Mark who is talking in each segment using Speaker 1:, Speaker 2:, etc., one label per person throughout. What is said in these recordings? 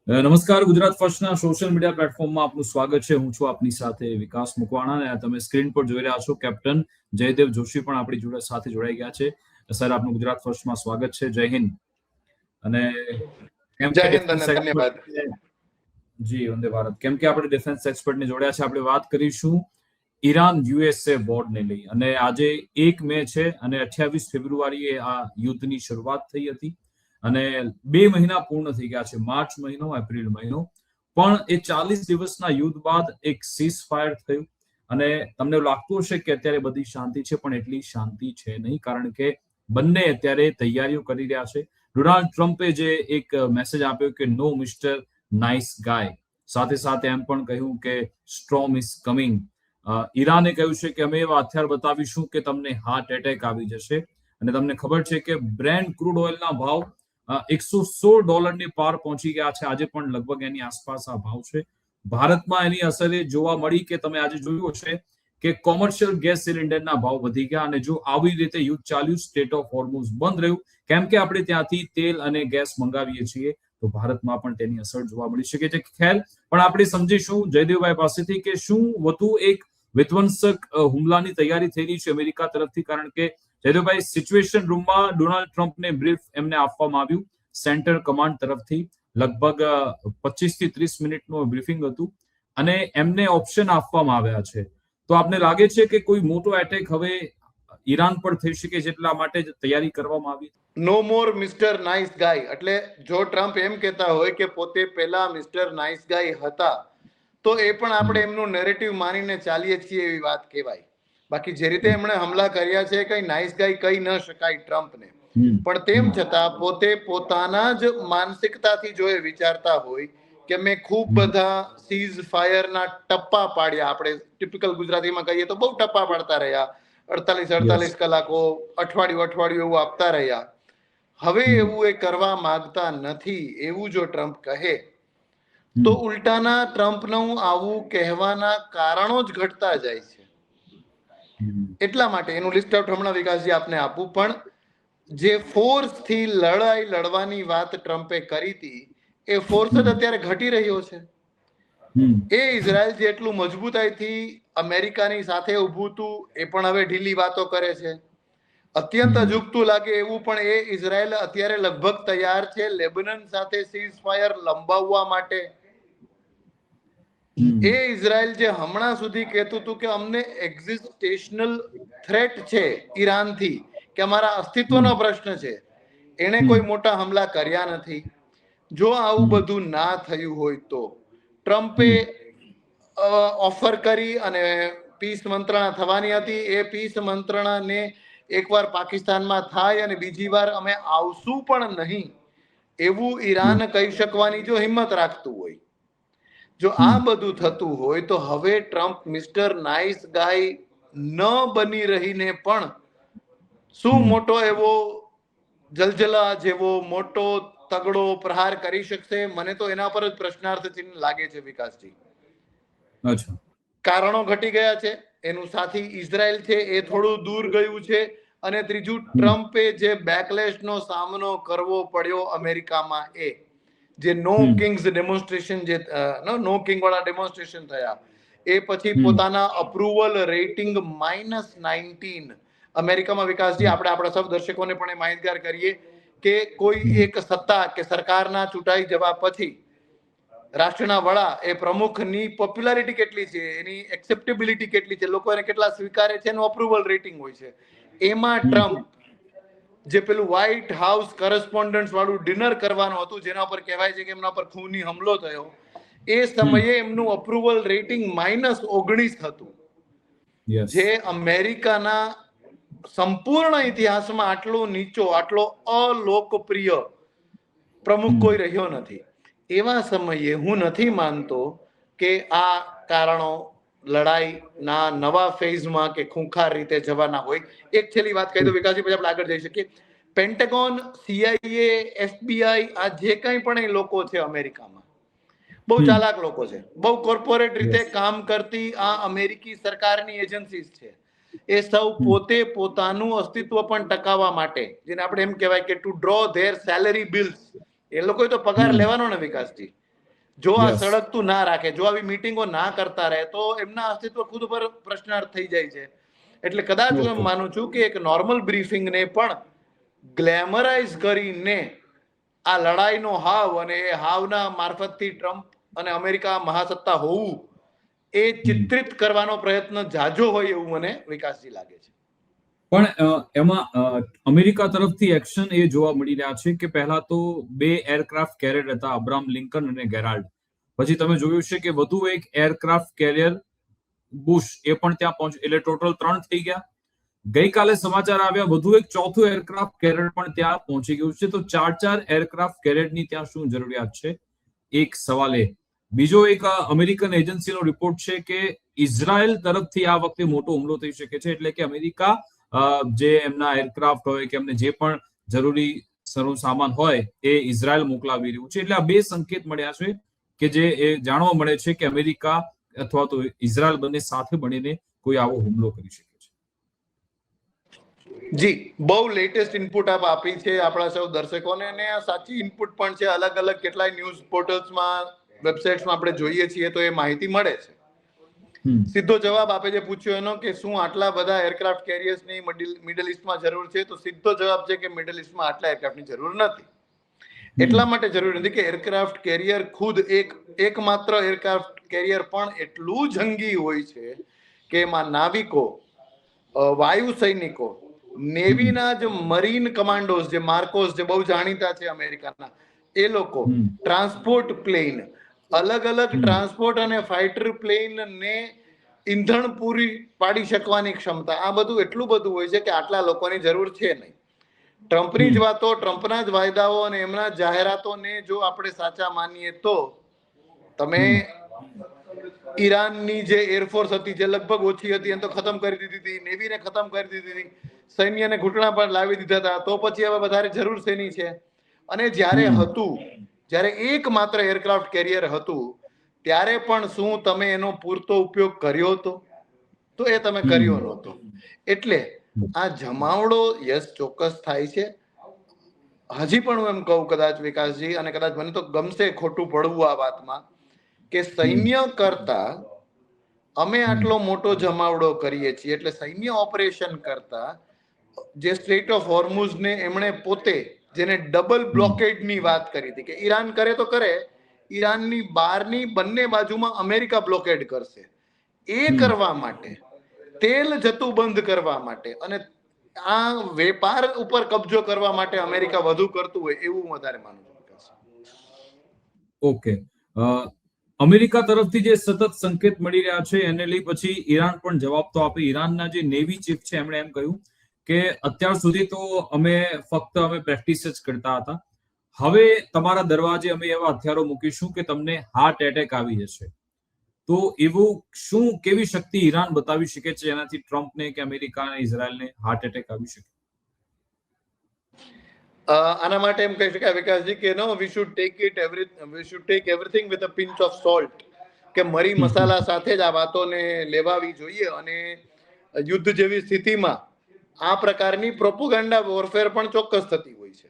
Speaker 1: નમસ્કાર. Gujarat ફર્સ્ટના social media પ્લેટફોર્મમાં આપનું સ્વાગત છે. હું છું આપની સાથે વિકાસ મકવાણા અને તમે સ્ક્રીન પર જોઈ રહ્યા છો કેપ્ટન જયદેવ જોશી પણ આપણી જોડે સાથે જોડાઈ ગયા છે. સર, આપનું ગુજરાત ફર્સ્ટમાં સ્વાગત છે. જય હિન્દ. અને કેમ
Speaker 2: જય
Speaker 1: કે
Speaker 2: હિન્દ અને ધન્યવાદ.
Speaker 1: જી, વંદે ભારત. કેમ કે આપણે ડિફેન્સ એક્સપર્ટને જોડ્યા છે, આપણે વાત કરીશું ઈરાન યુએસએ વોરને લઈ. અને આજે 1 મે છે અને 28 ફેબ્રુઆરીએ આ યુદ્ધની શરૂઆત થઈ હતી અને 2 મહિના પૂર્ણ થઈ ગયા છે. માર્ચ મહિનો, એપ્રિલ મહિનો. પણ એ 40 દિવસના યુદ્ધ બાદ એક સીઝ ફાયર થયું અને તમને લાગતું હશે કે અત્યારે બધી શાંતિ છે, પણ એટલી શાંતિ છે નહીં, કારણ કે બંને અત્યારે તૈયારીઓ કરી રહ્યા છે. ડોનાલ્ડ ટ્રમ્પે જે એક મેસેજ આપ્યો કે નો મિસ્ટર નાઇસ ગાય, સાથે સાથે એમ પણ કહ્યું કે સ્ટ્રોમ ઇઝ કમિંગ. ઈરાને કહ્યું છે કે અમે એવા હથિયાર બતાવીશું કે તમને હાર્ટ એટેક આવી જશે. અને તમને ખબર છે કે બ્રેન્ટ ક્રૂડ ઓઇલના ભાવ $116 પાર પહોંચી ગયા છે. આજે પણ લગભગ એની આસપાસ આ ભાવ છે. ભારતમાં એની અસર એ જોવા મળી કે તમે આજે જોયું હશે કે કોમર્શિયલ ગેસ સિલિન્ડરના ભાવ વધી ગયા. અને જો આવી રીતે યુદ્ધ ચાલ્યું, સ્ટેટ ઓફ હોર્મુઝ બંધ રહ્યું, કેમ કે આપણે ત્યાંથી તેલ અને ગેસ મંગાવીએ છીએ, તો ભારતમાં પણ તેની અસર જોવા મળી શકે છે. ખેર, પણ આપણે સમજીશું જયદેવભાઈ પાસેથી કે શું વધુ એક વિધ્વંસક હુમલાની તૈયારી થઈ રહી છે અમેરિકા તરફથી, કારણ કે જયદેવભાઈ, સિચ્યુએશન રૂમમાં ડોનાલ્ડ ટ્રમ્પને બ્રીફ એમને આપવામાં આવ્યું સેન્ટર કમાન્ડ તરફથી. લગભગ 25 થી 30 મિનિટનું બ્રીફિંગ હતું અને એમને ઓપ્શન આપવામાં આવ્યા છે. તો આપને લાગે છે કે કોઈ મોટો એટેક હવે ઈરાન પર થઈ શકે, જેટલા માટે તૈયારી કરવામાં આવી?
Speaker 2: નો મોર મિસ્ટર નાઇસ ગાય. એટલે જો ટ્રમ્પ એમ કહેતા હોય કે પોતે પહેલા મિસ્ટર નાઇસ ગાય હતા, તો એ પણ આપણે એમનું નેરેટિવ માનીને ચાલીએ છીએ એવી વાત કહેવાય. બાકી જે રીતે એમણે હમલા કર્યા છે, કઈ નાઇસ ગાય કહી ન શકાય ટ્રમ્પને. પણ તેમ છતાં પોતે પોતાના જ માનસિકતાથી જો એ વિચારતા હોય કે મેં ખૂબ બધા સીઝ ફાયરના ટપ્પા પાડ્યા, આપણે ટિપિકલ ગુજરાતીમાં કહીએ તો બહુ ટપ્પા પાડતા રહ્યા, 48 કલાકો, અઠવાડિયું એવું આપતા રહ્યા. હવે એવું એ કરવા માંગતા નથી એવું જો ટ્રમ્પ કહે, તો ઉલટાના ટ્રમ્પનું આવું કહેવાના કારણો જ ઘટતા જાય છે. એટલા માટે એનું લિસ્ટ આઉટ હમણાં વિકાસજી આપને આપું, પણ જે ફોર્સથી લડાઈ લડવાની વાત ટ્રમ્પે કરી હતી, એ ફોર્સ જ અત્યારે ઘટી રહ્યો છે. એ ઇઝરાયલ જેટલું મજબૂતાઈથી અમેરિકાની સાથે ઊભું હતું, એ પણ હવે ઢીલી વાતો કરે છે. અત્યંત અજુગતું લાગે એવું પણ એ ઇઝરાયલ અત્યારે લગભગ તૈયાર છે લેબનન સાથે સીઝ ફાયર લંબાવવા માટે. એ ઇઝરાયલ જે હમણાં સુધી કહેતું હતું કે અમને એક્ઝિસ્ટેશનલ થ્રેટ છે ઈરાનથી, કે અમારા અસ્તિત્વનો પ્રશ્ન છે, એને કોઈ મોટા હમલા કર્યા નથી. જો આવું બધું ના થયું હોય તો ટ્રમ્પે ઓફર કરી અને પીસ મંત્રણા થવાની હતી. એ પીસ મંત્રણાને એકવાર પાકિસ્તાનમાં થાય અને બીજી વાર અમે આવશું પણ નહીં એવું ઈરાન કહી શકવાની જો હિંમત રાખતું હોય, જો આ બધું થતું હોય, તો હવે ટ્રમ્પ મિસ્ટર નાઇસ ગાય ન બની રહીને પણ શું મોટો એવો જલજલા જેવો મોટો તગડો પ્રહાર કરી શકશે? મને તો એના પર જ પ્રશ્નાર્થ ચિહ્ન લાગે છે વિકાસજી. કારણો ઘટી ગયા છે, એનું સાથી ઇઝરાયલ છે એ થોડું દૂર ગયું છે, અને ત્રીજું ટ્રમ્પે જે બેકલેશનો સામનો કરવો પડ્યો અમેરિકામાં, એ જે નો કિંગ્સ ડેમોન્સ્ટ્રેશન, જે નો કિંગ વાળા ડેમોન્સ્ટ્રેશન થયા, એ પછી પોતાના અપ્રુવલ રેટિંગ -19 અમેરિકામાં. વિકાસજી, આપણે આપણા સૌ દર્શકોને પણ એ માહિતગાર કરીએ કે કોઈ એક સત્તા કે સરકારના ચૂંટાઈ જવા પછી રાષ્ટ્રના વડા, એ પ્રમુખની પોપ્યુલારિટી કેટલી છે, એની એક્સેપ્ટેબિલિટી કેટલી છે, લોકો એને કેટલા સ્વીકારે છે, એનું અપ્રુવલ રેટિંગ હોય છે. એમાં ટ્રમ્પ જે પેલું વ્હાઇટ હાઉસ કરસ્પોન્ડન્ટ્સ વાળું ડિનર કરવાનું હતું, જેના પર કહેવાય છે કે એમના પર ખૂની હુમલો થયો, એ સમયે એમનું અપ્રુવલ રેટિંગ -19 હતું, જે અમેરિકાના સંપૂર્ણ ઇતિહાસમાં આટલો નીચો, આટલો અલોકપ્રિય પ્રમુખ કોઈ રહ્યો નથી. એવા સમયે હું નથી માનતો કે આ કારણો લડાઈના નવા ફેઝમાં કે ખૂંખાર રીતે જવાના હોય. એક છેલ્લી વાત કહી દો વિકાસજી, પછી આપણે આગળ જઈ શકીએ. પેન્ટેગોન, CIA, FBI, આ જે કંઈ પણ એ લોકો છે અમેરિકામાં, બહુ ચાલાક લોકો છે, બહુ કોર્પોરેટ રીતે કામ કરતી આ અમેરિકી સરકારની એજન્સીઝ છે. એ સૌ પોતે પોતાનું અસ્તિત્વ પણ ટકાવવા માટે, જેને આપણે એમ કહેવાય કે to draw their salary bills, એ લોકોએ તો પગાર લેવાનો ને વિકાસજી. જો આ
Speaker 1: Yes.
Speaker 2: સળગતું ના રાખે, જો આવી મીટિંગો ના કરતા રહે, તો એમના અસ્તિત્વ ખુદ પર પ્રશ્નાર્થ થઈ જાય છે. એટલે કદાચ હું એમ
Speaker 1: Okay.
Speaker 2: માનું છું કે એક નોર્મલ બ્રીફિંગને પણ ગ્લેમરાઇઝ કરીને આ લડાઈનો હાવ અને એ હાવના મારફતથી ટ્રમ્પ અને અમેરિકા મહાસત્તા હોવું એ ચિત્રિત કરવાનો પ્રયત્ન જાજો હોય એવું મને વિકાસજી લાગે છે.
Speaker 1: પણ એમાં અમેરિકા તરફથી એક્શન એ જોવા મળી રહ્યા છે કે પહેલા તો 2 એરક્રાફ્ટ કેરિયર હતા, અબ્રાહમ લિંકન અને ગેરાલ્ડ. પછી તમે જોયું છે કે વધુ એક એરક્રાફ્ટ કેરિયર બુશ એ પણ ત્યાં પહોંચ્યું, એટલે ટોટલ 3 થઈ ગયા. ગઈકાલે સમાચાર આવ્યા વધુ એક ચોથું એરક્રાફ્ટ કેરિયર પણ ત્યાં પહોંચી ગયું છે. તો 4 એરક્રાફ્ટ કેરિયરની ત્યાં શું જરૂરિયાત છે? એક સવાલ એ. બીજો એક અમેરિકન એજન્સીનો રિપોર્ટ છે કે ઇઝરાયલ તરફથી આ વખતે મોટો હુમલો થઈ શકે છે, એટલે કે અમેરિકા જે એમના એરક્રાફ્ટ હોય કે એમને જે પણ જરૂરી સરુ સામાન હોય એ ઇઝરાયલ મોકલાવી રહ્યું છે. એટલે આ 2 સંકેત મળ્યા છે કે જે એ જાણવા મળે છે કે અમેરિકા અથવા તો ઇઝરાયલ બંને સાથે મળીને કોઈ આવો હુમલો કરી શકે છે.
Speaker 2: જી, બહુ લેટેસ્ટ ઇનપુટ આપ આપી છે આપણા સૌ દર્શકોને, અને આ સાચી ઇનપુટ પણ છે. અલગ અલગ કેટલાય ન્યૂઝ પોર્ટલ્સમાં, વેબસાઇટ્સમાં આપણે જોઈએ છીએ તો એ માહિતી મળે છે. સીધો જવાબ આપે જે પૂછ્યો એનો કે શું આટલા બધા એરક્રાફ્ટ કેરિયર્સની મિડલ ઈસ્ટમાં જરૂર છે, તો સીધો જવાબ છે કે મિડલ ઈસ્ટમાં આટલા એરક્રાફ્ટની જરૂર નથી. એટલા માટે જરૂર નથી કે એરક્રાફ્ટ કેરિયર ખુદ એકમાત્ર એરક્રાફ્ટ કેરિયર પણ એટલું જંગી હોય છે કે એમાં નાવિકો, વાયુ સૈનિકો, નેવીના જે મરીન કમાન્ડોઝ, જે માર્કોસ, જે બહુ જાણીતા છે અમેરિકાના, એ લોકો, ટ્રાન્સપોર્ટ પ્લેન, અલગ અલગ ટ્રાન્સપોર્ટ અને ફાઇટર પ્લેન ને ઈંધણ પૂરી પાડી શકવાની ક્ષમતા, આ બધું એટલું બધું હોય છે કે આટલા લોકોની જરૂર છે નહીં. ટ્રમ્પની જ વાતો, ટ્રમ્પના જ વાયદાઓ અને એમના જાહેરાતોને જો આપણે સાચા માનીએ તો તમે ઈરાનની જે એરફોર્સ હતી, જે લગભગ ઓછી હતી, એને તો ખતમ કરી દીધી હતી, નેવીને ખતમ કરી દીધી હતી, સૈન્યને ઘૂંટણા પર લાવી દીધા હતા, તો પછી હવે વધારે જરૂર શેની છે? અને જ્યારે એકમાત્ર એરક્રાફ્ટ કેરિયર હતું ત્યારે પણ શું તમે એનો પૂરતો ઉપયોગ કર્યો હતો? તો એ તમે કર્યો નહોતો. એટલે આ જમાવડો યસ ચોક્કસ થાય છે. હજી પણ હું એમ કહું કદાચ વિકાસજી, અને કદાચ મને તો ગમશે ખોટું પડવું આ વાતમાં, કે સૈન્ય કરતા અમે આટલો મોટો જમાવડો કરીએ છીએ, એટલે સૈન્ય ઓપરેશન કરતા જે સ્ટ્રેટ ઓફ હોર્મુઝને એમણે પોતે, જેને ડબલ બ્લોકેડની વાત કરી હતી કે ઈરાન કરે તો કરે, ઈરાનની બહારની બંને બાજુમાં અમેરિકા બ્લોકેડ કરશે, એ કરવા માટે, તેલ જતું બંધ કરવા માટે અને આ વેપાર ઉપર કબજો કરવા માટે અમેરિકા વધુ કરતું હોય એવું હું વધારે માનું છું.
Speaker 1: ઓકે. અમેરિકા તરફથી જે સતત સંકેત મળી રહ્યા છે એને લઈ પછી ઈરાન પણ જવાબ તો આપે. ઈરાનના જે નેવી ચીફ છે એમણે એમ કહ્યું કે અત્યાર સુધી તો અમે પ્રેક્ટિસ જ કરતા હતા, હવે તમારા દરવાજે અમે એવા હથિયારો મૂકીશું કે તમને હાર્ટ એટેક આવી જશે. તો એવું શું, કેવી શક્તિ ઈરાન બતાવી શકે છે જેનાથી ટ્રમ્પને કે અમેરિકા અને ઇઝરાયલને હાર્ટ એટેક આવી શકે?
Speaker 2: આના માટે એમ કહી શકાય વિકાસજી કે no we should take everything with a pinch of salt, કે મરી મસાલા સાથે જ આ વાતોને લેવાવી જોઈએ. અને યુદ્ધ જેવી સ્થિતિમાં આ પ્રકારની પ્રોપોગેન્ડા વોરફેર પણ ચોક્કસ થતી હોય છે.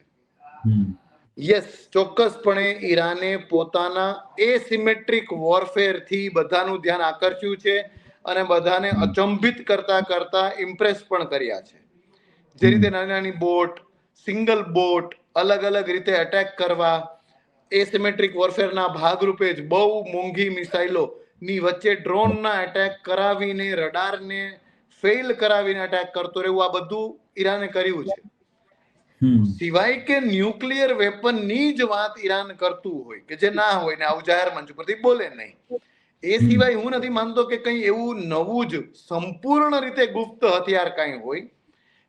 Speaker 2: યસ, ચોક્કસપણે ઈરાને પોતાના એસિમેટ્રિક વોરફેર થી બધાનું ધ્યાન આકર્ષ્યું છે અને બધાને અચંબિત કરતા ઇમ્પ્રેસ પણ કર્યા છે. જે રીતે નાની નાની બોટ, સિંગલ બોટ, અલગ અલગ રીતે એટેક કરવા, એસિમેટ્રિક વોરફેરના ભાગરૂપે જ બહુ મોંઘી મિસાઇલો ની વચ્ચે ડ્રોનના એટેક કરાવીને, રડારને ફેલ કરાવીને એટેક કરતો રહેવું, આ બધું ઈરાને કર્યું છે. સિવાય કે ન્યુક્લિયર વેપનની જ વાત ઈરાન કરતું હોય કે જે ના હોય ને આવું જાહેર મંચ પરથી બોલે નહીં, એ સિવાય હું નથી માનતો કે કંઈ એવું નવું જ સંપૂર્ણ રીતે ગુપ્ત હથિયાર કાંઈ હોય.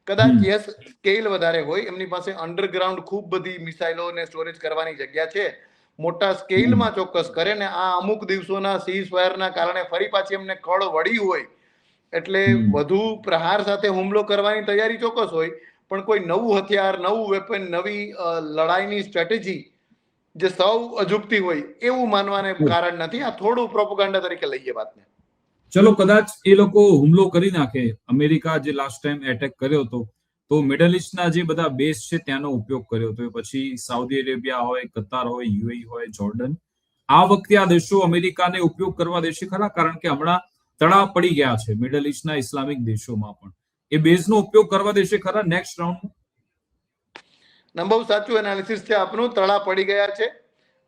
Speaker 2: કદાચ યસ, સ્કેલ વધારે હોય, એમની પાસે અંડરગ્રાઉન્ડ ખૂબ બધી મિસાઇલો ને સ્ટોરેજ કરવાની જગ્યા છે, મોટા સ્કેલમાં ચોક્કસ કરે ને આ અમુક દિવસોના સીઝ ફાયરના કારણે ફરી પાછી એમને કળ વળી હોય એટલે વધુ પ્રહાર સાથે હુમલો કરવાની તૈયારી ચોક્કસ હોય. પણ કોઈ નવું હથિયાર, નવું વેપન, નવી લડાઈની સ્ટ્રેટેજી જે સૌ અજુગતી હોય એવું માનવાને કારણ નથી. આ થોડું પ્રોપોગેન્ડા તરીકે લઈએ વાતને.
Speaker 1: ચલો કદાચ એ લોકો હુમલો કરી નાખે, અમેરિકા જે લાસ્ટ ટાઈમ એટેક કર્યો હતો, તો મિડલ ઈસ્ટના જે બધા બેઝ છે ત્યાંનો ઉપયોગ કર્યો હતો, પછી સાઉદી અરેબિયા હોય, કતાર હોય, યુએઈ હોય, જોર્ડન, આ વખતે આ દેશો અમેરિકાને ઉપયોગ કરવા દેશે ખરા? કારણ કે હમણાં તળાવ પડી ગયા છે મિડલ ઈસ્ટના ઇસ્લામિક દેશોમાં પણ. એ બેઝનો ઉપયોગ કરવા દેશે ખરા નેક્સ્ટ રાઉન્ડમાં?
Speaker 2: બહુ સાચું એનાલિસિસ છે આપનું. તળા પડી ગયા છે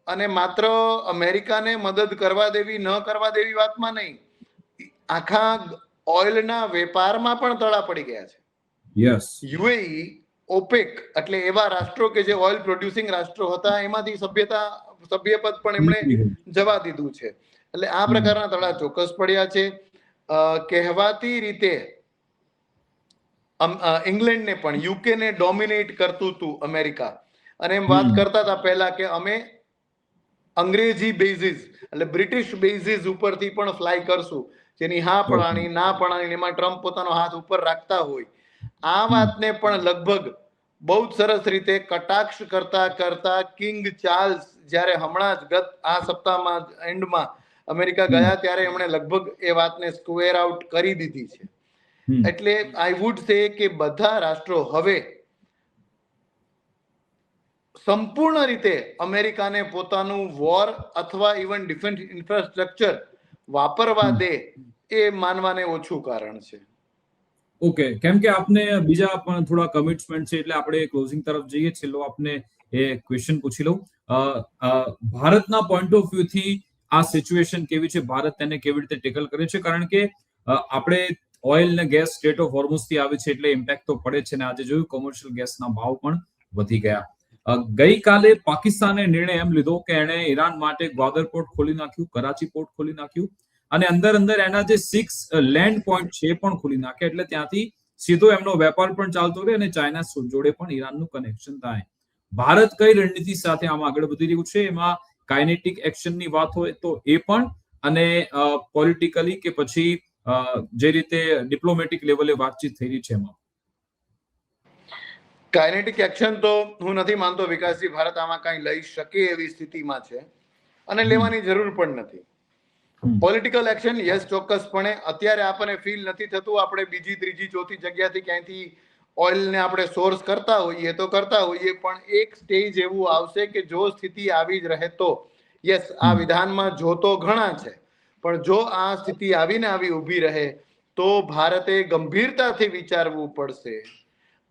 Speaker 2: અને માત્ર અમેરિકાને મદદ કરવા દેવી ન કરવા દેવી વાતમાં નહીં, આખા ઓઇલના વેપારમાં પણ તળા પડી ગયા છે.
Speaker 1: યસ.
Speaker 2: યુએઈ, ઓપેક એટલે એવા રાષ્ટ્રો કે જે ઓઇલ પ્રોડ્યુસિંગ રાષ્ટ્રો હતા એમાંથી સભ્યપદ પણ એમણે જવા દીધું છે. એટલે આ પ્રકારના તળા ચોક્કસ પડ્યા છે. કહેવાતી રીતે ઇંગ્લેન્ડને પણ યુકેને ડોમિનેટ કરતું હતું અમેરિકા, અને એમ વાત કરતા હતા પહેલા કે અમે અંગ્રેજી બેઝિસ એટલે બ્રિટિશ બેઝિસ ઉપરથી પણ ફ્લાય કરશું, જેની હા પડાણી ના પડાણી એમાં ટ્રમ્પ પોતાનો હાથ ઉપર રાખતા હોય. આ વાતને પણ લગભગ બહુ જ સરસ રીતે કટાક્ષ કરતા કરતા કિંગ ચાર્લ્સ જ્યારે હમણાં જ ગત આ સપ્તાહમાં એન્ડમાં અમેરિકા ગયા ત્યારે એમણે લગભગ એ વાતને સ્ક્વેર આઉટ કરી દીધી છે. એટલે આઈ વુડ સે કે બધા રાષ્ટ્રો હવે સંપૂર્ણ રીતે અમેરિકાને પોતાનું વોર અથવા ઇવન ડિફેન્સ ઇન્ફ્રાસ્ટ્રક્ચર વાપરવા દે એ માનવાને ઓછું કારણ છે.
Speaker 1: ઓકે, કેમ કે આપને બીજા પણ થોડા કમિટમેન્ટ છે એટલે આપણે ક્લોઝિંગ તરફ જઈએ. છેલ્લો આપને એ ક્વેશ્ચન પૂછી લઉં. ભારતના પોઈન્ટ ઓફ વ્યૂ થી આ સિચ્યુએશન કેવી છે? ભારત તેને કેવી રીતે ટેકલ કરે છે? કારણ કે આપણે ઓઇલ ને ગેસ સ્ટ્રેટ ઓફ હોર્મુઝ થી આવે છે એટલે ઇમ્પેક્ટ તો પડે છે, ને આજે જોયું કોમર્શિયલ ગેસના ભાવ પણ વધી ગયા. ગઈકાલે પાકિસ્તાને નિર્ણય એમ લીધો કે એણે ઈરાન માટે ગ્વાદર પોર્ટ ખોલી નાખ્યું, કરાચી પોર્ટ ખોલી નાખ્યું, અને અંદર એના જે 6 લેન્ડ પોઈન્ટ છે એ પણ ખોલી નાખ્યા. એટલે ત્યાંથી સીધો એમનો વેપાર પણ ચાલતો રહે અને ચાઇના જોડે પણ ઈરાનનું કનેક્શન થાય. ભારત કઈ રણનીતિ સાથે આમાં આગળ વધી રહ્યું છે? એમાં કાઇનેટિક એક્શનની વાત હોય તો એ પણ, અને પોલિટિકલી કે પછી જે રીતે ડિપ્લોમેટિક લેવલે વાતચીત થઈ રહી છે એમાં.
Speaker 2: કાઇનેટિક એક્શન તો હું નથી માનતો વિકાસજી ભારત આમાં કઈ લઈ શકે એવી સ્થિતિમાં છે, અને લેવાની જરૂર પણ નથી. પોલિટિકલ એક્શન યસ ચોક્કસપણે અત્યારે આપણને ફીલ નથી થતું. આપણે બીજી ત્રીજી ચોથી જગ્યાથી ક્યાંયથી ઓઇલને આપણે સોર્સ કરતા હોઈએ તો કરતા હોઈએ, પણ એક સ્ટેજ એવું આવશે કે જો સ્થિતિ આવી જ રહે તો, યસ આ વિધાનમાં જો તો ઘણા છે, પણ જો આ સ્થિતિ આવીને આવી ઊભી રહે તો ભારતે ગંભીરતાથી વિચારવું પડશે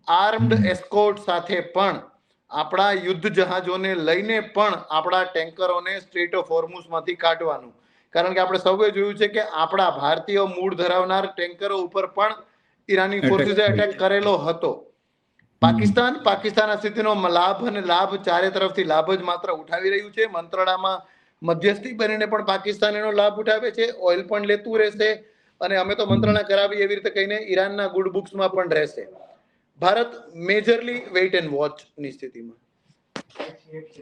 Speaker 2: આર્મ્ડ એસ્કોર્ટ સાથે પણ આપણા યુદ્ધ જહાજોને લઈને પણ આપણા ટેન્કરોને સ્ટ્રેટ ઓફ હોર્મુઝમાંથી કાઢવાનું. કારણ કે આપણે સૌએ જોયું છે કે આપણા ભારતીય મૂળ ધરાવનાર ટેન્કરો ઉપર પણ ઈરાની ફોર્સિસે એટેક કરેલો હતો. પાકિસ્તાન આ સ્થિતિનો લાભ ચારે તરફથી લાભ જ માત્ર ઉઠાવી રહ્યું છે. મંત્રણામાં મધ્યસ્થી બનીને પણ પાકિસ્તાન એનો લાભ ઉઠાવે છે, ઓઇલ પણ લેતું રહેશે, અને અમે તો મંત્રણા કરાવી એવી રીતે કહીને ઈરાનના ગુડ બુક્સમાં પણ રહેશે. Bharat majorly weight and watch ની સ્થિતિમાં.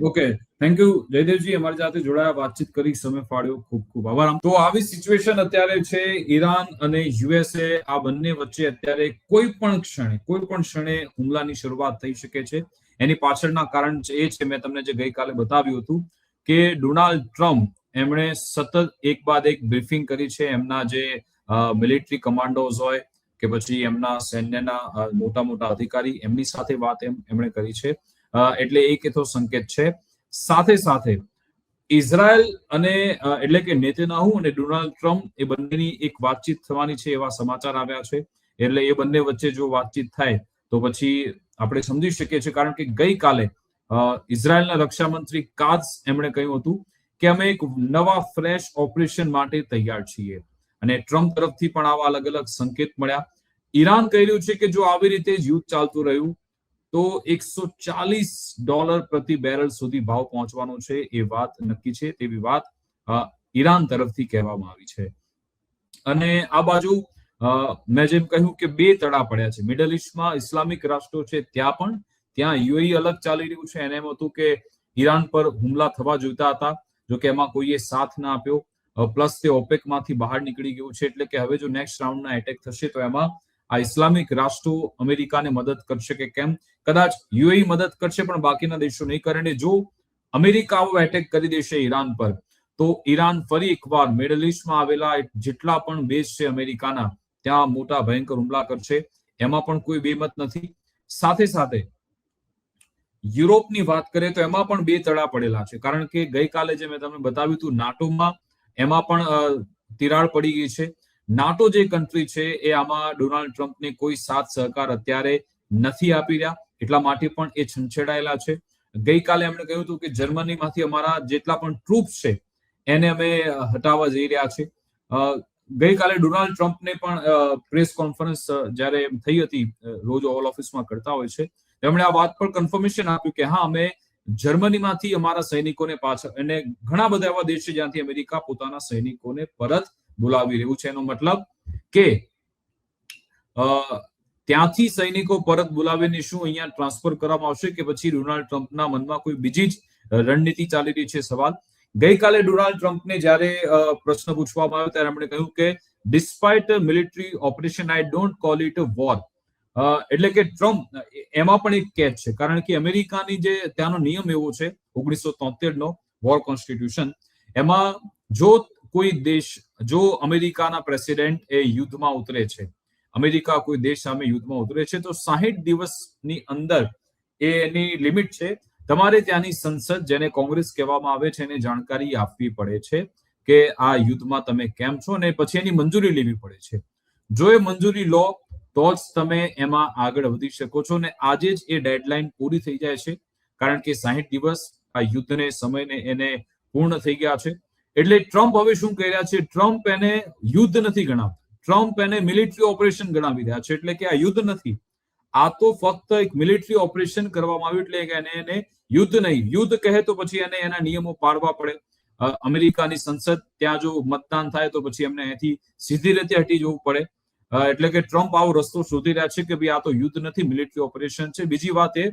Speaker 1: ઓકે, થેન્ક યુ જયદેવજી, અમારી સાથે જોડાયા, વાતચીત કરી, સમય ફાળ્યો, ખૂબ ખૂબ આભાર. તો આવી સિચ્યુએશન અત્યારે છે ઈરાન અને યુએસએ આ બંને વચ્ચે. અત્યારે કોઈ પણ ક્ષણે હુમલાની શરૂઆત થઈ શકે છે. એની પાછળના કારણ એ છે, મેં તમને જે ગઈકાલે બતાવ્યું હતું કે ડોનાલ્ડ ટ્રમ્પ એમણે સતત એક બાદ એક બ્રીફિંગ કરી છે. એમના જે મિલિટરી કમાન્ડોઝ હોય કે પછી એમના સૈન્યના મોટા અધિકારી, એમની સાથે વાત એમણે કરી છે. એટલે એક એ તો સંકેત છે. સાથે સાથે ઇઝરાયલ અને એટલે કે નેતન્યાહુ અને ડોનાલ્ડ ટ્રમ્પ એ બંનેની એક વાતચીત થવાની છે એવા સમાચાર આવ્યા છે. એટલે એ બંને વચ્ચે જો વાતચીત થાય તો પછી આપણે સમજી શકીએ છીએ. કારણ કે ગઈકાલે ઇઝરાયલના રક્ષામંત્રી કાઝ એમણે કહ્યું હતું કે અમે એક નવા ફ્રેશ ઓપરેશન માટે તૈયાર છીએ, અને ટ્રમ્પ તરફથી પણ આવા અલગ અલગ સંકેત મળ્યા. ઈરાન કહી રહ્યું છે કે જો આવી રીતે જ યુદ્ધ ચાલતું રહ્યું તો $140 પ્રતિ બેરલ સુધી ભાવ પહોંચવાનો છે. એ વાત નક્કી છે, તેવી વાત ઈરાન તરફથી કહેવામાં આવી છે. અને આ બાજુ મેં જેમ કહ્યું કે બે તડા પડ્યા છે મિડલ ઈસ્ટમાં. ઇસ્લામિક રાષ્ટ્રો છે ત્યાં યુએઈ અલગ ચાલી રહ્યું છે. એને એમ હતું કે ઈરાન પર હુમલા થવા જોઈતા હતા, જો કે એમાં કોઈએ સાથ ના આપ્યો. પ્લસ તે ઓપેકમાંથી બહાર નીકળી ગયું છે. એટલે કે હવે જો નેક્સ્ટ રાઉન્ડના એટેક થશે તો એમાં આ ઇસ્લામિક રાષ્ટ્રો અમેરિકાને મદદ કરશે કે કેમ? કદાચ યુએઈ મદદ કરશે પણ બાકીના દેશો નહીં કરે. અને જો અમેરિકા આવો એટેક કરી દેશે ઈરાન પર તો ઈરાન ફરી એકવાર મિડલ ઈસ્ટમાં આવેલા જેટલા પણ બેઝ છે અમેરિકાના, ત્યાં મોટા ભયંકર હુમલા કરશે. એમાં પણ કોઈ બેમત નથી. સાથે સાથે યુરોપની વાત કરીએ તો એમાં પણ બે તડા પડેલા છે, કારણ કે ગઈકાલે જે મેં તમને બતાવ્યું હતું નાટોમાં, એમાં પણ તિરાડ પડી ગઈ છે. નાટો જે કન્ટ્રી છે એ આમાં ડોનાલ્ડ ટ્રમ્પને કોઈ સાથ સહકાર અત્યારે નથી આપી રહ્યા, એટલા માટે પણ એ છંછેડાયેલા છે. ગઈકાલે એમણે કહ્યું હતું કે જર્મનીમાંથી અમારા જેટલા પણ ટ્રુપ્સ છે એને અમે હટાવવા જઈ રહ્યા છે. ગઈકાલે ડોનાલ્ડ ટ્રમ્પને પણ પ્રેસ કોન્ફરન્સ જ્યારે થઈ હતી, રોજ ઓવલ ઓફિસમાં કરતા હોય છે, તેમણે આ વાત પર કન્ફર્મેશન આપ્યું કે હા, અમે જર્મનીમાંથી અમારા સૈનિકોને પાછા, અને ઘણા બધા એવા દેશ છે જ્યાંથી અમેરિકા પોતાના સૈનિકોને પરત બોલાવી રહ્યું છે. એનો મતલબ કે ત્યાંથી સૈનિકો પરત બોલાવીને શું અહીંયા ટ્રાન્સફર કરવામાં આવશે કે પછી ડોનાલ્ડ ટ્રમ્પના મનમાં કોઈ બીજી જ રણનીતિ ચાલી રહી છે? સવાલ. ગઈકાલે ડોનાલ્ડ ટ્રમ્પને જ્યારે પ્રશ્ન પૂછવામાં આવ્યો ત્યારે એમણે કહ્યું કે despite military operation I don't call it a war. એટલે કે ટ્રમ્પ, એમાં પણ એક કેચ છે, કારણ કે અમેરિકાની જે ત્યાંનો નિયમ એવો છે 1973 નો વોર કોન્સ્ટિટ્યુશન, એમાં જો કોઈ દેશ, જો અમેરિકાના પ્રેસિડેન્ટ એ યુદ્ધમાં ઉતરે છે, અમેરિકા કોઈ દેશ સામે યુદ્ધમાં ઉતરે છે, તો 60 દિવસની અંદર એની લિમિટ છે, તમારે ત્યાંની સંસદ, જેને કોંગ્રેસ કહેવામાં આવે છે, એને જાણકારી આપવી પડે છે કે આ યુદ્ધમાં તમે કેમ છો, અને પછી એની મંજૂરી લેવી પડે છે. જો એ મંજૂરી લો તો જ તમે એમાં આગળ વધી શકો છો. અને આજે જ એ ડેડલાઇન પૂરી થઈ જાય છે, કારણ કે 60 દિવસ આ યુદ્ધને સમયને એને પૂર્ણ થઈ ગયા છે. એટલે ટ્રમ્પ હવે શું કહી રહ્યા છે? ટ્રમ્પ એને યુદ્ધ નથી ગણાવતા, ટ્રમ્પ એને મિલિટરી ઓપરેશન ગણાવી રહ્યા છે. એટલે કે આ યુદ્ધ નથી, આ તો ફક્ત એક મિલિટરી ઓપરેશન કરવામાં આવ્યું, એટલે કે એને યુદ્ધ નહીં. યુદ્ધ કહે તો પછી એને એના નિયમો પાળવા પડે. અમેરિકાની સંસદ, ત્યાં જો મતદાન થાય તો પછી એમને અહીંથી સીધી રીતે હટી જવું પડે. એટલે કે ટ્રમ્પ આવો રસ્તો શોધી રહ્યા છે કે ભાઈ આ તો યુદ્ધ નથી, મિલિટરી ઓપરેશન છે. બીજી વાત એ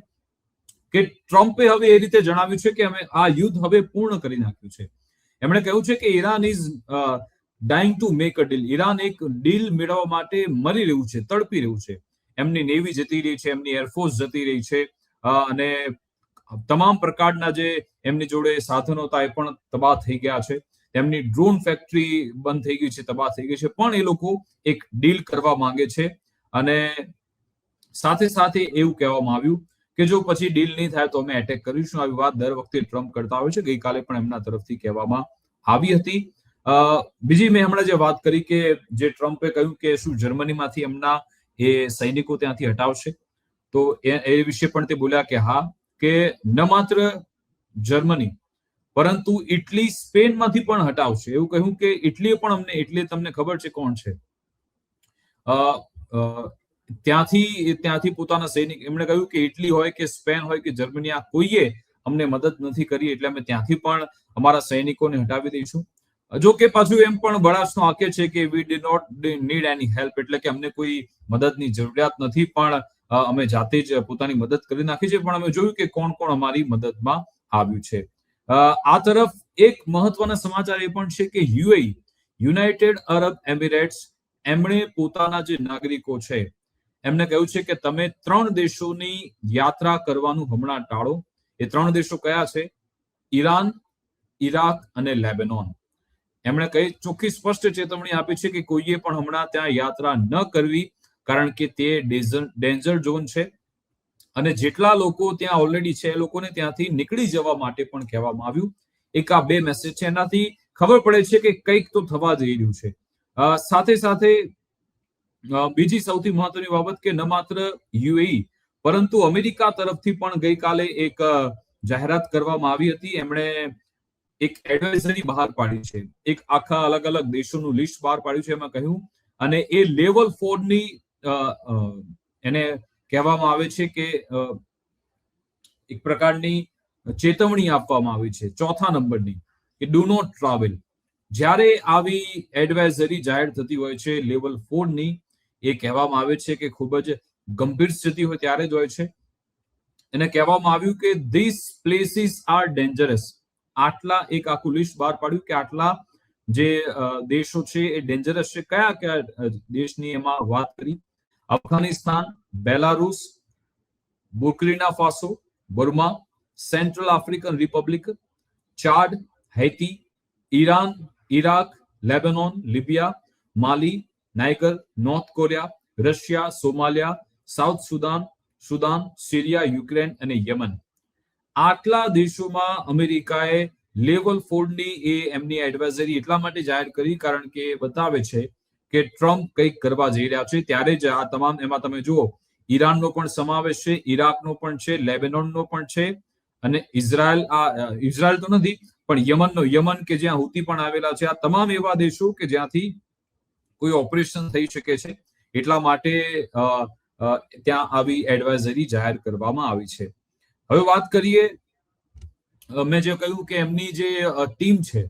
Speaker 1: કે ટ્રમ્પે હવે એ રીતે જણાવ્યું છે કે અમે આ યુદ્ધ હવે પૂર્ણ કરી નાખ્યું છે. એમણે કહ્યું છે કે Iran is dying to make a deal. Iran એક ડીલ મેળવવા માટે મરી રહ્યું છે, તડપી રહ્યું છે. એમની નેવી જતી રહી છે, એમની એરફોર્સ જતી રહી છે, અને તમામ પ્રકારના જે એમની જોડે સાધનો હતા એ પણ તબાહ થઈ ગયા છે. તેમની ડ્રોન ફેક્ટરી બંધ થઈ ગઈ છે, તબાહ થઈ ગઈ છે, પણ એ લોકો એક ડીલ કરવા માંગે છે. અને સાથે સાથે એવું કહેવામાં આવ્યું કે જો પછી ડીલ નહીં થાય તો અમે એટેક કરીશું. આવી વાત દર વખતે ટ્રમ્પ કરતા હોય છે, ગઈકાલે પણ એમના તરફથી કહેવામાં આવી હતી. બીજી મેં હમણાં જે વાત કરી કે જે ટ્રમ્પે કહ્યું કે શું જર્મનીમાંથી એમના એ સૈનિકો ત્યાંથી હટાવશે, તો એ વિશે પણ તે બોલ્યા કે હા, કે ન માત્ર જર્મની પરંતુ ઇટલી, સ્પેનમાંથી પણ હટાવશે. એવું કહ્યું કે ઇટલીએ પણ અમને, ઇટલી તમને ખબર છે કોણ છે, ત્યાંથી પોતાના સૈનિક, એમણે કહ્યું કે ઇટલી હોય કે સ્પેન હોય કે જર્મની, આ કોઈએ અમને મદદ નથી કરી, એટલે અમે ત્યાંથી પણ અમારા સૈનિકોને હટાવી દઈશું. જો કે પાછું એમ પણ બળાસનો આકે છે કે we do not need any help, એટલે કે અમને કોઈ મદદની જરૂરિયાત નથી, પણ અમે જાતે જ પોતાની મદદ કરી નાખી છે. પણ અમે જોયું કે કોણ કોણ અમારી મદદમાં આવ્યું છે. આ તરફ એક મહત્વના સમાચાર એ પણ છે કે યુએઈ, યુનાઇટેડ અરબ એમિરેટ્સ, એમણે પોતાના જે નાગરિકો છે એમને કહ્યું છે કે તમે 3 દેશોની યાત્રા કરવાનું હમણાં ટાળો. એ 3 દેશો કયા છે? ઈરાન, ઈરાક અને લેબેનોન. એમણે કઈ ચોખ્ખી સ્પષ્ટ ચેતવણી આપી છે કે કોઈએ પણ હમણાં ત્યાં યાત્રા ન કરવી, કારણ કે તે ડેન્જર ઝોન છે. અને જેટલા લોકો ત્યાં ઓલરેડી છે એ લોકોને ત્યાંથી નીકળી જવા માટે પણ કહેવામાં આવ્યું. એક આ 2 મેસેજ છે, એનાથી ખબર પડે છે કે કંઈક તો થવા જઈ રહ્યું છે. સાથે સાથે બીજી સૌથી મહત્વની બાબત કે ન માત્ર યુએઈ પરંતુ અમેરિકા તરફથી પણ ગઈકાલે એક જાહેરાત કરવામાં આવી હતી. એમણે એક એડવાઇઝરી બહાર પાડી છે, એક આખા અલગ અલગ દેશોનું લિસ્ટ બહાર પાડ્યું છે. એમાં કહ્યું, અને એ લેવલ 4 ની એને કહેવામાં આવે છે કે એક પ્રકારની ચેતવણી આપવામાં આવી છે, 4થા નંબરની, કે ડુ નોટ ટ્રાવેલ. જ્યારે આવી એડવાઇઝરી જાહેર થતી હોય છે લેવલ 4 ની, એ કહેવામાં આવે છે કે ખૂબ જ ગંભીર સ્થિતિ હોય ત્યારે જ હોય છે. એને કહેવામાં આવ્યું કે ધીસ પ્લેસીસ આર ડેન્જરસ. આટલા, એક આખું લિસ્ટ બહાર પાડ્યું કે આટલા જે દેશો છે એ ડેન્જરસ છે. કયા કયા દેશની એમાં વાત કરી? Afghanistan, Belarus, Burkina Faso, Burma, Central African Republic, Chad, Haiti, Iran, Iraq, Lebanon, Libya, Mali, Niger, North Korea, Russia, Somalia, South Sudan, Sudan, Syria, Ukraine અને યમન. આટલા દેશોમાં અમેરિકાએ લેવલ 4ની એ એમની એડવાઇઝરી એટલા માટે જાહેર કરી કારણ કે એ બતાવે છે કે ટ્રમ્પ કંઈક કરવા જઈ રહ્યા છે. ત્યારે જ આ તમામ એમાં તમે જુઓ ઈરાનનો પણ સમાવેશ છે, ઈરાકનો પણ છે, લેબેનોનનો પણ છે અને ઇઝરાયલ તો નથી પણ યમન કે જ્યાં હુતી પણ આવેલા છે. આ તમામ એવા દેશો કે જ્યાંથી કોઈ ઓપરેશન થઈ શકે છે એટલા માટે ત્યાં આવી એડવાઇઝરી જાહેર કરવામાં આવી છે. હવે વાત કરીએ, મેં જે કહ્યું કે એમની જે ટીમ છે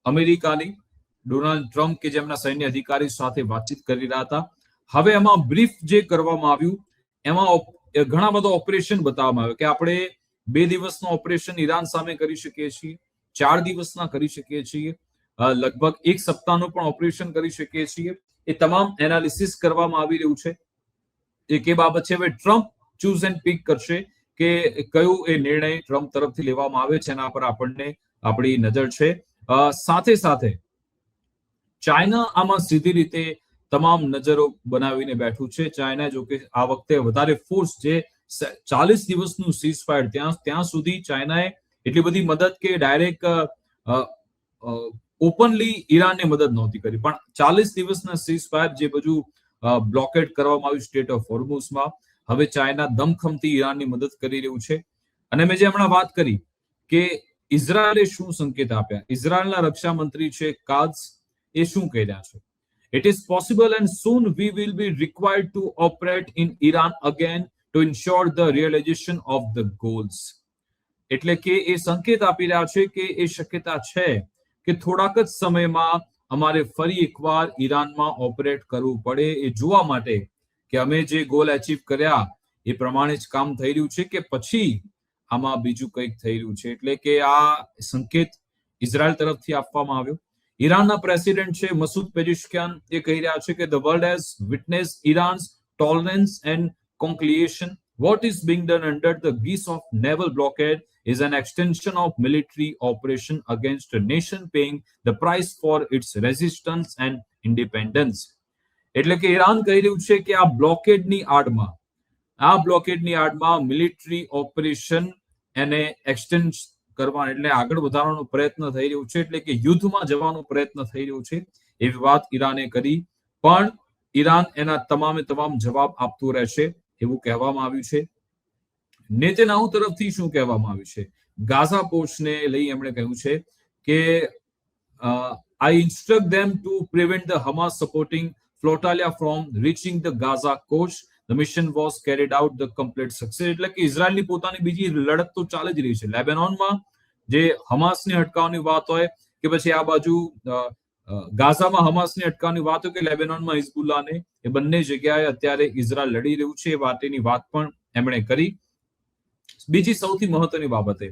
Speaker 1: અમેરિકાની, ડોનાલ્ડ ટ્રમ્પ કે જેમના સૈન્ય અધિકારી સાથે વાતચીત કરી રહ્યા હતા, હવે એમાં બ્રીફ જે કરવામાં આવ્યું એમાં ઘણા બધા ઓપરેશન બતાવવામાં આવ્યું કે આપણે 2 દિવસનું ઓપરેશન ઈરાન સામે કરી શકીએ છીએ, 4 દિવસના કરી શકીએ છીએ, લગભગ 1 સપ્તાહનું પણ ઓપરેશન કરી શકીએ છીએ. એ તમામ એનાલિસિસ કરવામાં આવી રહ્યું છે. એક એ બાબત છે. હવે ટ્રમ્પ ચૂઝ એન્ડ પિક કરશે કે કયો એ નિર્ણય ટ્રમ્પ તરફથી લેવામાં આવે છે એના પર આપણને આપણી નજર છે. સાથે સાથે ચાઇના આમાં સીધી રીતે તમામ નજરો બનાવીને બેઠું છે. ચાઇના જો કે આ વખતે વધારે ફોર્સ જે 40 દિવસનું સીઝફાયર ત્યાં સુધી ચાઇનાએ એટલી બધી મદદ કે ડાયરેક્ટ ઓપનલી ઈરાનને મદદ નહોતી કરી, પણ 40 દિવસના સીઝફાયર જે બધું બ્લોકેડ કરવામાં આવ્યું સ્ટેટ ઓફ હોર્મુઝમાં, હવે ચાઇના દમખમથી ઈરાનની મદદ કરી રહ્યું છે. અને મેં જે હમણાં વાત કરી કે ઇઝરાયલે શું સંકેત આપ્યા, ઇઝરાયલના રક્ષા મંત્રી છે કાઝ, એ શું કહી રહ્યા છે? It is possible and soon we will be required to operate in Iran again to ensure the realization of the goals. એટલે કે એ સંકેત આપી રહ્યા છે કે એ શક્યતા છે કે થોડાક જ સમયમાં અમારે ફરી એકવાર ઈરાનમાં ઓપરેટ કરવું પડે એ જોવા માટે કે અમે જે ગોલ અચીવ કર્યા એ પ્રમાણે જ કામ થઈ રહ્યું છે કે પછી આમાં બીજું કંઈક થઈ રહ્યું છે. એટલે કે આ સંકેત ઇઝરાયલ તરફથી આપવામાં આવ્યો. ઈરાનના પ્રેસિડેન્ટ છે મસૂદ પેજેશ્કિયાન, એ કહી રહ્યા છે કે the world has witnessed Iran's tolerance and conciliation. What is being done under the guise of naval blockade is an extension of military operation against a nation paying the price for its resistance and independence. એટલે કે Iran કહી રહ્યું છે કે આ બ્લોકેડની આડમાં military operation એને extend કરવા એટલે આગળ વધારવાનો પ્રયત્ન થઈ રહ્યો છે, એટલે કે યુદ્ધમાં જવાનો પ્રયત્ન થઈ રહ્યો છે એવી વાત ઈરાને કરી. પણ ઈરાન એના તમામ જવાબ આપતું રહેશે એવું કહેવામાં આવ્યું છે. નેતન્યાહુ તરફથી શું કહેવામાં આવ્યું છે? ગાઝા પોસ્ટને લઈ એમણે કહ્યું છે કે I instruct them to prevent the Hamas supporting flotilla from reaching the Gaza coast. The mission was carried out the complete success. એટલે કે ઇઝરાયલની પોતાની બીજી લડત તો ચાલી જ રહી છે. લેબેનોનમાં જે હમાસને અટકાવવાની વાત હોય કે પછી આ બાજુ ગાઝામાં હમાસને અટકાવવાની વાત હોય કે લેબેનોનમાં હિઝબુલ્લાને, એ બંને જગ્યાએ અત્યારે ઇઝરાયલ લડી રહ્યું છે એ વાતની વાત પણ એમણે કરી. બીજી સૌથી મહત્વની બાબત એ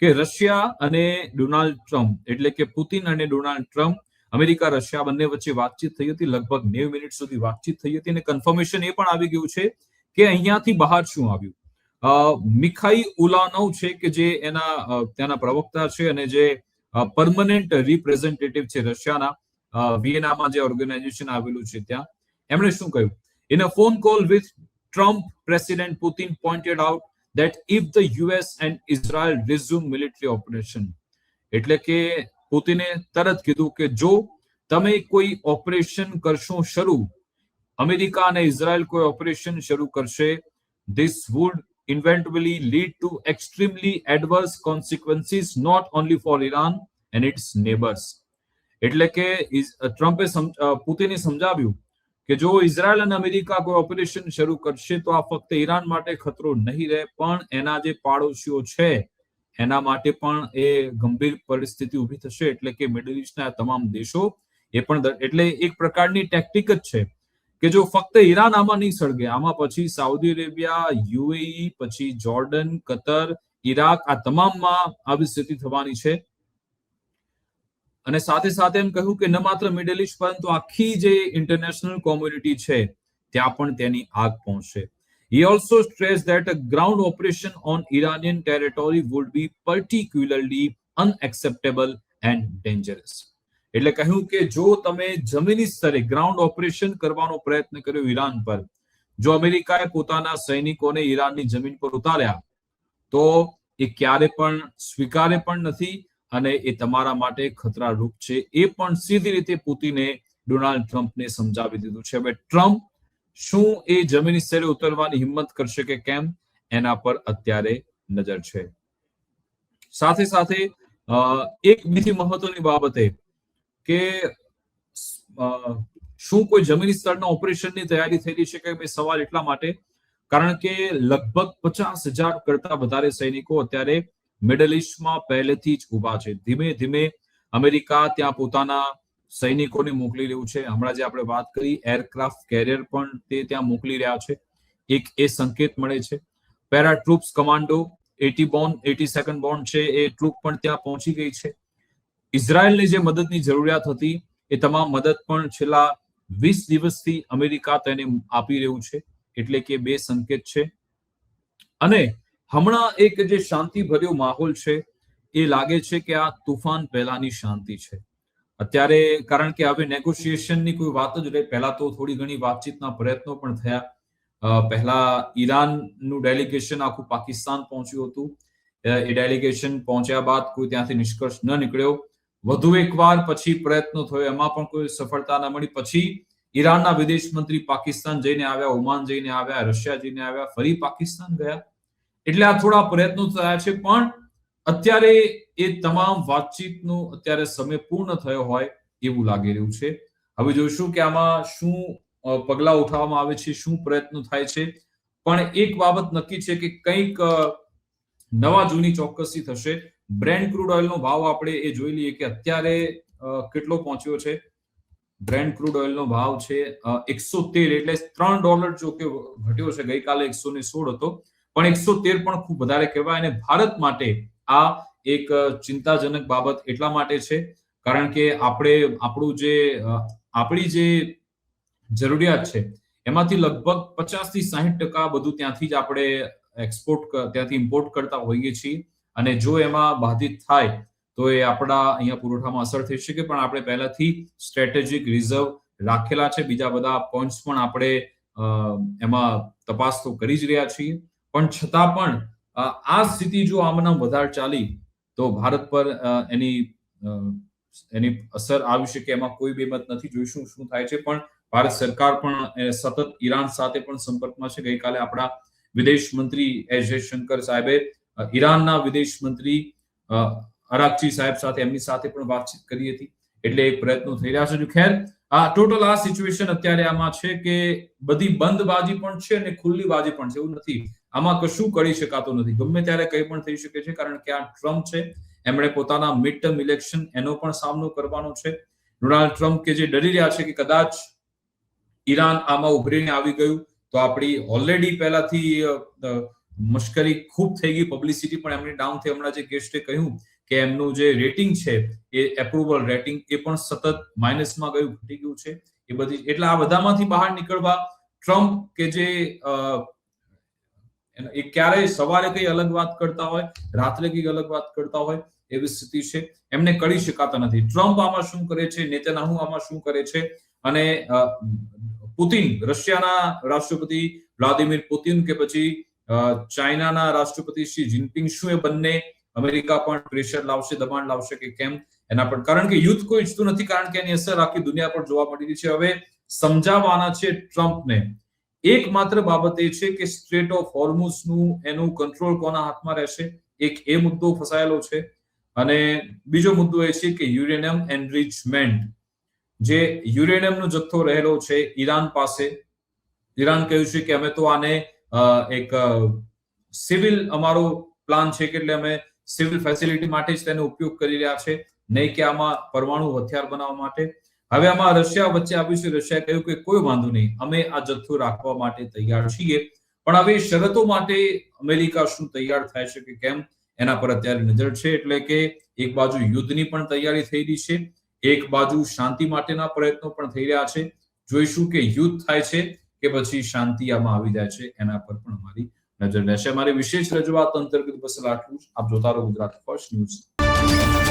Speaker 1: કે રશિયા અને ડોનાલ્ડ ટ્રમ્પ એટલે કે પુતિન અને ડોનાલ્ડ ટ્રમ્પ, અમેરિકા રશિયા બંને વચ્ચે વાતચીત થઈ હતી, લગભગ 90 મિનિટ સુધી વાતચીત થઈ હતી અને કન્ફર્મેશન એ પણ આવી ગયું છે કે અહીંયાથી બહાર શું આવ્યું. મિખાઈ ઉલાનોવ છે કે જે ત્યાંના પ્રવક્તા છે અને જે પરમનન્ટ રિપ્રેઝેન્ટેટિવ છે રશિયાના વિયેનામાં જે ઓર્ગેનાઇઝેશન આવેલું છે ત્યાં, એમણે શું કહ્યું? In a phone call with Trump, president Putin pointed out that if the US and Israel resume military operation, એટલે કે પુતિને તરત કીધું કે જો તમે કોઈ ઓપરેશન કરશો શરૂ, અમેરિકા અને ઇઝરાયલ કોઈ ઓપરેશન શરૂ કરશે, this would inevitably lead to extremely adverse consequences not only for Iran and its neighbors. એટલે કે ટ્રમ્પે પુતિને સમજાવ્યું કે જો ઇઝરાયલ અને અમેરિકા કોઈ ઓપરેશન શરૂ કરશે તો આ ફક્ત ઈરાન માટે ખતરો નહીં રહે, પણ એના જે પાડોશીઓ છે એના માટે પણ એ ગંભીર પરિસ્થિતિ ઊભી થશે. એટલે કે મિડલ ઈસ્ટના તમામ દેશો એ પણ, એટલે એક પ્રકારની ટેક્ટિક જ છે કે જો ફક્ત ઈરાન આમાં નહીં સળગે, આમાં પછી સાઉદી અરેબિયા, યુએઈ, પછી જોર્ડન, કતર, ઈરાક, આ તમામમાં આવી સ્થિતિ થવાની છે. અને સાથે સાથે એમ કહ્યું કે ન માત્ર મિડલ ઈસ્ટ પરંતુ આખી જે ઇન્ટરનેશનલ કોમ્યુનિટી છે ત્યાં પણ તેની આગ પહોંચશે. He also stressed that a ground operation on Iranian territory would be particularly unacceptable and dangerous. એટલે કહ્યું કે જો તમે જમીની સ્તરે ગ્રાઉન્ડ ઓપરેશન કરવાનો પ્રયત્ન કર્યો ઈરાન પર, જો અમેરિકાએ પોતાના સૈનિકોને ઈરાનની જમીન પર ઉતાર્યા તો એ ક્યારે પણ સ્વીકારે પણ નથી અને એ તમારા માટે ખતરારૂપ છે. એ પણ સીધી રીતે પુતિને ડોનાલ્ડ ટ્રમ્પને સમજાવી દીધું છે. હવે ટ્રમ્પ શું એ જમીની સ્તરે ઉતરવાની હિંમત કરશે કે કેમ, એના પર અત્યારે નજર છે. સાથે સાથે એક બીજી મહત્વની બાબત એ કે શું કોઈ જમીની સ્તરના ઓપરેશનની તૈયારી થઈ રહી છે કે ભાઈ, સવાલ એટલા માટે કારણ કે લગભગ 50,000 કરતા વધારે સૈનિકો અત્યારે મિડલ ઈસ્ટમાં પહેલેથી જ ઉભા છે. ધીમે ધીમે અમેરિકા ત્યાં પોતાના સૈનિકોને મોકલી રહ્યું છે. હમણાં જે આપણે વાત કરી એરક્રાફ્ટ કેરિયર પણ તે ત્યાં મોકલી રહ્યા છે. એક એ સંકેત મળે છે. પેરા ટ્રુપ્સ કમાન્ડો 82nd બોન્ડ છે એ ટ્રુપ પણ ત્યાં પહોંચી ગઈ છે. ઇઝરાયલને જે મદદની જરૂરિયાત હતી એ તમામ મદદ પણ છેલ્લા 20 દિવસથી અમેરિકા તેને આપી રહ્યું છે. એટલે કે બે સંકેત છે. અને હમણાં એક જે શાંતિભર્યો માહોલ છે એ લાગે છે કે આ તુફાન પહેલાની શાંતિ છે અત્યારે, કારણ કે હવે નેગોશિએશનની કોઈ વાત જ રહી. પહેલા તો થોડી ઘણી વાતચીતના પ્રયત્નો પણ થયા. પહેલા ઈરાનનું ડેલિગેશન આખું પાકિસ્તાન પહોંચ્યું હતું. એ ડેલિગેશન પહોંચ્યા બાદ કોઈ ત્યાંથી નિષ્કર્ષ ન નીકળ્યો. વધુ એકવાર પછી પ્રયત્નો થયો, એમાં પણ કોઈ સફળતા ન મળી. પછી ઈરાનના વિદેશ મંત્રી પાકિસ્તાન જઈને આવ્યા, ઓમાન જઈને આવ્યા, રશિયા જઈને આવ્યા, ફરી પાકિસ્તાન ગયા. એટલે આ થોડા પ્રયત્નો થયા છે, પણ અત્યારે એ તમામ વાતચીતનો અત્યારે સમય પૂર્ણ થયો હોય એવું લાગી રહ્યું છે. હવે જોઈશું કે આમાં શું પગલા ઉઠાવવામાં આવે છે, શું પ્રયત્નો થાય છે. પણ એક બાબત નક્કી છે કે કંઈક નવા જૂની ચોક્કસી થશે. બ્રેન્ટ ક્રૂડ ઓઇલનો ભાવ આપણે એ જોઈ લઈએ કે અત્યારે કેટલો પહોંચ્યો છે. બ્રેન્ટ ક્રૂડ ઓઇલનો ભાવ છે 113, એટલે $3 જો કે ઘટ્યો છે. ગઈકાલે 116 હતો, પણ 113 પણ ખૂબ વધારે કહેવાય. અને ભારત માટે આ એક ચિંતાજનક બાબત એટલા માટે છે કારણ કે આપણી જે જરૂરિયાત છે એમાંથી લગભગ 50 થી 60% બધું ત્યાંથી જ આપણે ત્યાંથી ઇમ્પોર્ટ કરતા હોઈએ છીએ. અને જો એમાં બાધિત થાય તો એ આપણા અહીંયા પુરવઠામાં અસર થઈ શકે. પણ આપણે પહેલાથી સ્ટ્રેટેજિક રિઝર્વ રાખેલા છે. બીજા બધા પોઈન્ટ્સ પણ આપણે એમાં તપાસ તો કરી જ રહ્યા છીએ. પણ છતાં પણ આ સ્થિતિ જો આમનામ વધારે ચાલી તો ભારત પર એની અસર આવી શકે, એમાં કોઈ બેમત નથી. જોઈશું શું થાય છે. પણ ભારત સરકાર પણ સતત ઈરાન સાથે પણ સંપર્કમાં છે. ગઈકાલે આપણા વિદેશ મંત્રી એસ જયશંકર સાહેબે ઈરાનના વિદેશ મંત્રી અરાકચી સાહેબ સાથે એમની સાથે પણ વાતચીત કરી હતી. એટલે એક પ્રયત્નો થઈ રહ્યા છે. ખેર ટોટલ આ સિચ્યુએશન અત્યારે આમાં છે કે બધી બંધ બાજી પણ છે અને ખુલ્લી બાજી પણ છે. એવું નથી આમાં કશું કરી શકાતું નથી. ગમે ત્યારે કંઈ પણ થઈ શકે છે કારણ કે આ ટ્રમ્પ છે. એમણે પોતાના મિડ ટર્મ ઇલેક્શન એનો પણ સામનો કરવાનો છે. ડોનાલ્ડ ટ્રમ્પ કે જે ડરી રહ્યા છે કે કદાચ ઈરાન આમાં ઉભરીને આવી ગયું તો આપણી ઓલરેડી પહેલાથી મશ્કરી ખૂબ થઈ ગઈ. પબ્લિસિટી પણ એમની ડાઉન થઈ. હમણાં જે ગેસ્ટે કહ્યું કે એમનું જે રેટિંગ છે એ એપ્રુવલ રેટિંગ એ પણ સતત માઇનસમાં ગયું, ઘટી ગયું છે. એ બધી એટલે આ બધામાંથી બહાર નીકળવા ટ્રમ્પ કે જે એ ક્યારેય સવારે કઈ અલગ વાત કરતા હોય, રાત્રે કઈ અલગ વાત કરતા હોય એવી સ્થિતિ છે. એમને કરી શકાતા નથી. ટ્રમ્પ આમાં શું કરે છે, નેતન્યાહુ આમાં શું કરે છે, અને પુતિન, રશિયાના રાષ્ટ્રપતિ વ્લાદિમીર પુતિન કે પછી ચાઇનાના રાષ્ટ્રપતિ શી જિનપિંગ, શું એ બંને અમેરિકા પણ પ્રેશર લાવશે, દબાણ લાવશે કે કેમ એના પર? કારણ કે યુદ્ધ કોઈ ઈચ્છતું નથી, કારણ કે એની અસર આખી દુનિયા પર જોવા મળી રહી છે. હવે સમજાવવાના છે ટ્રમ્પને. એકમાત્ર બાબત એ છે કે સ્ટ્રેટ ઓફ હોર્મુઝનું એનું કંટ્રોલ કોના હાથમાં રહેશે, એક એ મુદ્દો ફસાયેલો છે. અને બીજો મુદ્દો એ છે કે યુરેનિયમ એનરિચમેન્ટ, જે યુરેનિયમનો જથ્થો રહેલો છે ઈરાન પાસે. ઈરાન કહ્યું છે કે અમે તો આને એક સિવિલ અમારો પ્લાન છે કે એટલે અમે સિવિલ ફેસિલિટી માટે જ તેનો ઉપયોગ કરી રહ્યા છે, નહીં કે આમાં પરમાણુ હથિયાર બનાવવા માટે. હવે આમાં રશિયા વચ્ચે આવ્યું છે. રશિયાએ કહ્યું કે કોઈ વાંધો નહીં, અમે આ જથ્થો રાખવા માટે તૈયાર છીએ. પણ હવે શરતો માટે અમેરિકા શું તૈયાર થાય છે કે કેમ એના પર અત્યારે નજર છે. એટલે કે એક બાજુ યુદ્ધની પણ તૈયારી થઈ રહી છે, એક બાજુ શાંતિ માટેના પ્રયત્નો પણ થઈ રહ્યા છે. જોઈશું કે યુદ્ધ થાય છે કે પછી શાંતિ આમાં આવી જાય છે, એના પર પણ અમારી નજર રહેશે. અમારી વિશેષ રજૂઆત અંતર્ગત બસ આટલું જ. આપ જોતા રહો ગુજરાત ફર્સ્ટ ન્યૂઝ.